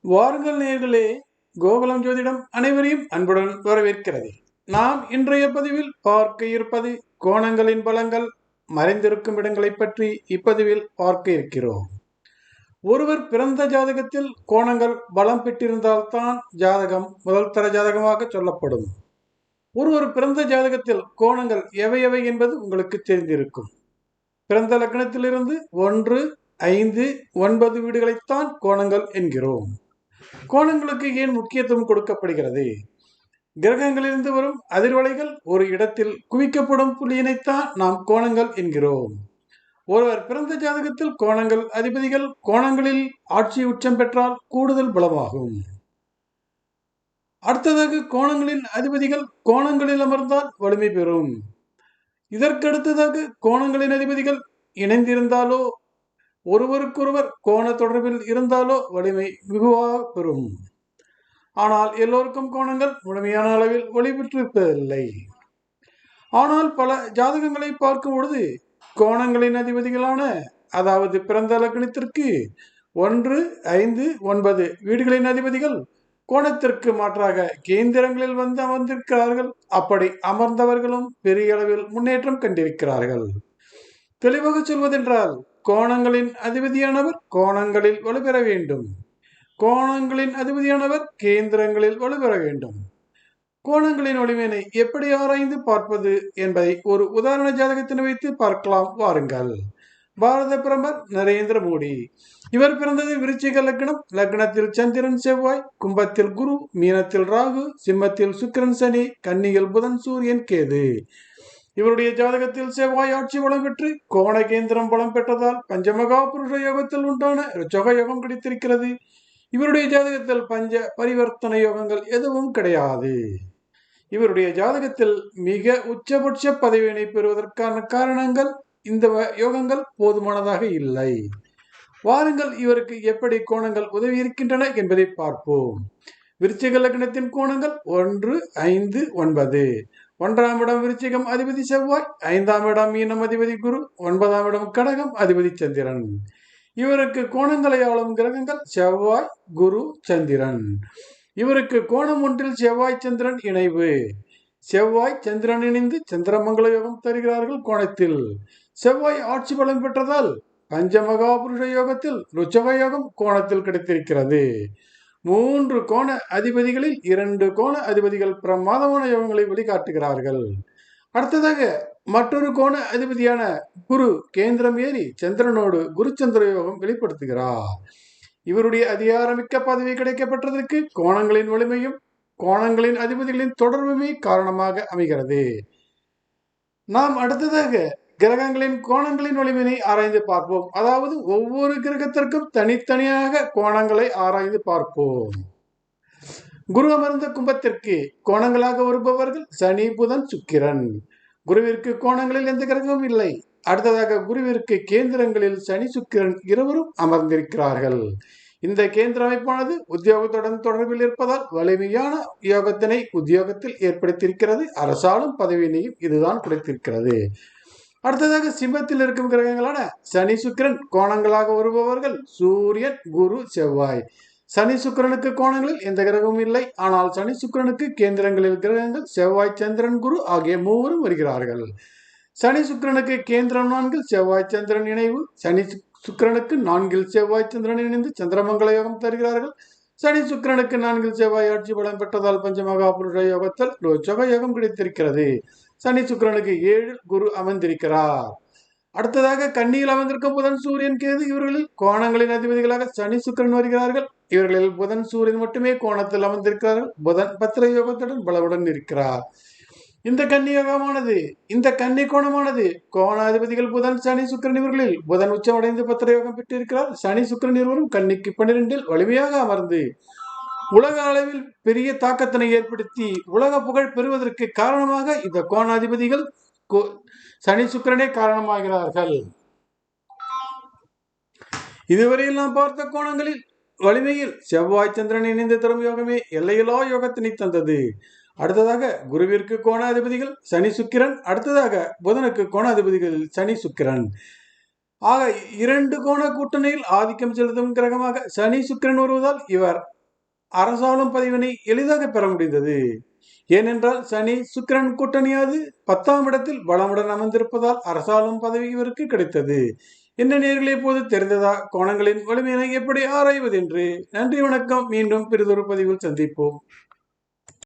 வாருங்கள் நேயர்களே, கோகுலம் ஜோதிடம் அனைவரையும் அன்புடன் வரவேற்கிறது. நாம் இன்றைய பதிவில் பார்க்க இருப்பது கோணங்களின் பலங்கள், மறைந்திருக்கும் இடங்களை பற்றி இப்பதிவில் பார்க்க இருக்கிறோம். ஒருவர் பிறந்த ஜாதகத்தில் கோணங்கள் பலம் பெற்றிருந்தால்தான் ஜாதகம் முதல் தர ஜாதகமாக சொல்லப்படும். ஒருவர் பிறந்த ஜாதகத்தில் கோணங்கள் எவை எவை என்பது உங்களுக்கு தெரிந்திருக்கும். பிறந்த லக்னத்திலிருந்து 1, 5, 9 வீடுகளைத்தான் கோணங்கள் என்கிறோம். கோணங்களுக்கு ஏன் முக்கியத்துவம் கொடுக்கப்படுகிறது? கிரகங்களிலிருந்து வரும் அதிர்வலைகள் ஒரு இடத்தில் குவிக்கப்படும் புள்ளியினைத்தான் நாம் கோணங்கள் என்கிறோம். ஒருவர் பிறந்த ஜாதகத்தில் கோணங்கள் அதிபதிகள் கோணங்களில் ஆட்சி உச்சம் பெற்றால் கூடுதல் பலமாகும். அடுத்ததாக கோணங்களின் அதிபதிகள் கோணங்களில் அமர்ந்தால் வலிமை பெறும். இதற்கடுத்ததாக கோணங்களின் அதிபதிகள் இணைந்திருந்தாலோ ஒருவருக்கொருவர் கோண தொடர்பில் இருந்தாலோ வலிமை மிகுவாக பெறும். ஆனால் எல்லோருக்கும் கோணங்கள் முழுமையான அளவில் ஒளி பெற்றிருப்பதில்லை. ஆனால் பல ஜாதகங்களை பார்க்கும் பொழுது கோணங்களின் அதிபதிகளான, அதாவது பிறந்த லக்னத்திற்கு 1, 5, 9 வீடுகளின் அதிபதிகள் கோணத்திற்கு மாற்றாக கேந்திரங்களில் வந்து அமர்ந்திருக்கிறார்கள். அப்படி அமர்ந்தவர்களும் பெரிய அளவில் முன்னேற்றம் கண்டிருக்கிறார்கள். தெளிவாக சொல்வதென்றால், கோணங்களின் அதிபதியானவர் கோணங்களில் வலுப்பெற வேண்டும். கோணங்களின் அதிபதியானவர் கேந்திரங்களில் வலுப்பெற வேண்டும். கோணங்களின் வலிமையினை எப்படி ஆராய்ந்து பார்ப்பது என்பதை ஒரு உதாரண ஜாதகத்தினை வைத்து பார்க்கலாம் வாருங்கள். பாரத பிரதமர் நரேந்திர மோடி. இவர் பிறந்தது விருச்சிக லக்னம். லக்னத்தில் சந்திரன் செவ்வாய், கும்பத்தில் குரு, மீனத்தில் ராகு, சிம்மத்தில் சுக்கிரன் சனி, கன்னியில் புதன் சூரியன் கேது. இவருடைய ஜாதகத்தில் செவ்வாய் ஆட்சி பலம் பெற்று கோண கேந்திரம் பலம் பெற்றதால் பஞ்சமகா புருஷ யோகத்தில் உண்டான ருச்சக யோகம் கிடைத்திருக்கிறது. இவருடைய ஜாதகத்தில் பஞ்ச பரிவர்த்தனை யோகங்கள் எதுவும் கிடையாது. இவருடைய ஜாதகத்தில் மிக உச்சபட்ச பதவியினை பெறுவதற்கான காரணங்கள் இந்த யோகங்கள் போதுமானதாக இல்லை. வாருங்கள், இவருக்கு எப்படி கோணங்கள் உதவி இருக்கின்றன என்பதை பார்ப்போம். விருச்சிக லக்னத்தின் கோணங்கள் 1, 5, 9. 1ஆம் இடம் விருச்சிகம், அதிபதி செவ்வாய். 5ஆம் இடம் மீனம், அதிபதி குரு. 9ஆம் இடம் கடகம், அதிபதி சந்திரன். இவருக்கு கோணங்களை ஆளும் கிரகங்கள் செவ்வாய், குரு, சந்திரன். இவருக்கு கோணம் ஒன்றில் செவ்வாய் சந்திரன் இணைவு. செவ்வாய் சந்திரன் இணைந்து சந்திரமங்கல யோகம் தருகிறார்கள். கோணத்தில் செவ்வாய் ஆட்சி பலம் பெற்றதால் பஞ்சமகா புருஷ யோகத்தில் ருச்சக யோகம் கோணத்தில் கிடைத்திருக்கிறது. 3 கோண அதிபதிகளில் 2 கோண அதிபதிகள் பிரமாதமான யோகங்களை வெளிக்காட்டுகிறார்கள். அடுத்ததாக மற்றொரு கோண அதிபதியான குரு கேந்திரம் ஏறி சந்திரனோடு குரு சந்திர யோகம் வெளிப்படுத்துகிறார். இவருடைய அதிகாரமிக்க பதவி கிடைக்கப்பட்டதற்கு கோணங்களின் வலிமையும் கோணங்களின் அதிபதிகளின் தொடர்புமே காரணமாக அமைகிறது. நாம் அடுத்ததாக கிரகங்களின் கோணங்களின் வலிமையை ஆராய்ந்து பார்ப்போம். அதாவது ஒவ்வொரு கிரகத்திற்கும் தனித்தனியாக கோணங்களை ஆராய்ந்து பார்ப்போம். குரு அமர்ந்த கும்பத்திற்கு கோணங்களாக வருபவர்கள் சனி, புதன், சுக்கிரன். குருவிற்கு கோணங்களில் எந்த கிரகமும் இல்லை. அடுத்ததாக குருவிற்கு கேந்திரங்களில் சனி, சுக்கிரன் இருவரும் அமர்ந்திருக்கிறார்கள். இந்த கேந்திர அமைப்பானது உத்தியோகத்துடன் தொடர்பில் இருப்பதால் வலிமையான யோகத்தினை உத்தியோகத்தில் ஏற்படுத்தியிருக்கிறது. அரசாளும் பதவியினையும் இதுதான் கிடைத்திருக்கிறது. அடுத்ததாக சிம்மத்தில் இருக்கும் கிரகங்களான சனி, சுக்கிரன் கோணங்களாக வருபவர்கள் சூரியன், குரு, செவ்வாய். சனி சுக்கிரனுக்கு கோணங்களில் எந்த கிரகமும் இல்லை. ஆனால் சனி சுக்கிரனுக்கு கேந்திரங்களில் கிரகங்கள் செவ்வாய், சந்திரன், குரு ஆகிய மூவரும் வருகிறார்கள். சனி சுக்கிரனுக்கு கேந்திரம் 4, செவ்வாய் சந்திரன் இணைவு. சனி சுக்கிரனுக்கு 4 செவ்வாய் சந்திரன் இணைந்து சந்திரமங்கல யோகம் தருகிறார்கள். சனி சுக்கிரனுக்கு 4 செவ்வாய் ஆட்சி பலம் பெற்றதால் பஞ்சமகா புருஷ யோகத்தில் ரோச்சக யோகம் கிடைத்திருக்கிறது. சனி சுக்கிரனுக்கு 7 குரு அமர்ந்திருக்கிறார். அடுத்ததாக கன்னியில் அமர்ந்திருக்கும் புதன், சூரியன், கேது. இவர்களில் கோணங்களின் அதிபதிகளாக சனி, சுக்கிரன் வருகிறார்கள். இவர்களில் புதன், சூரியன் மட்டுமே கோணத்தில் அமர்ந்திருக்கிறார்கள். புதன் பத்திர யோகத்துடன் பலவுடன் இருக்கிறார். இந்த கன்னி யோகமானது, இந்த கன்னி கோணமானது கோண அதிபதிகள் புதன், சனி, சுக்கிரன். இவர்களில் புதன் உச்சமடைந்து பத்திர யோகம் பெற்றிருக்கிறார். சனி, சுக்கிரன் இருவரும் கன்னிக்கு 12 வலிமையாக அமர்ந்து உலக அளவில் பெரிய தாக்கத்தினை ஏற்படுத்தி உலக புகழ் பெறுவதற்கு காரணமாக இந்த கோணாதிபதிகள் சனி, சுக்கிரனே காரணமாகிறார்கள். இதுவரையில் நாம் பார்த்த கோணங்களில் வலிமையில் செவ்வாய் சந்திரன் இணைந்த தரும் யோகமே எல்லையிலா யோகத்தினை தந்தது. அடுத்ததாக குருவிற்கு கோண அதிபதிகள் சனி, சுக்கிரன். அடுத்ததாக புதனுக்கு கோண அதிபதிகள் சனி, சுக்கிரன். ஆக 2 கோண கூட்டணியில் ஆதிக்கம் செலுத்தும் கிரகமாக சனி சுக்கிரன் வருவதால் இவர் அரசாளும் பதவியினை எளிதாக பெற முடிந்தது. ஏனென்றால் சனி சுக்கிரன் கூட்டணியாது 10ஆம் இடத்தில் பலமுடன் அமர்ந்திருப்பதால் அரசாளும் பதவி இவருக்கு கிடைத்தது. என்ன நேர்களே, இப்போது தெரிந்ததா கோணங்களின் வலிமையினை எப்படி ஆராய்வது என்று? நன்றி, வணக்கம். மீண்டும் பிறிதொரு பதிவில் சந்திப்போம்.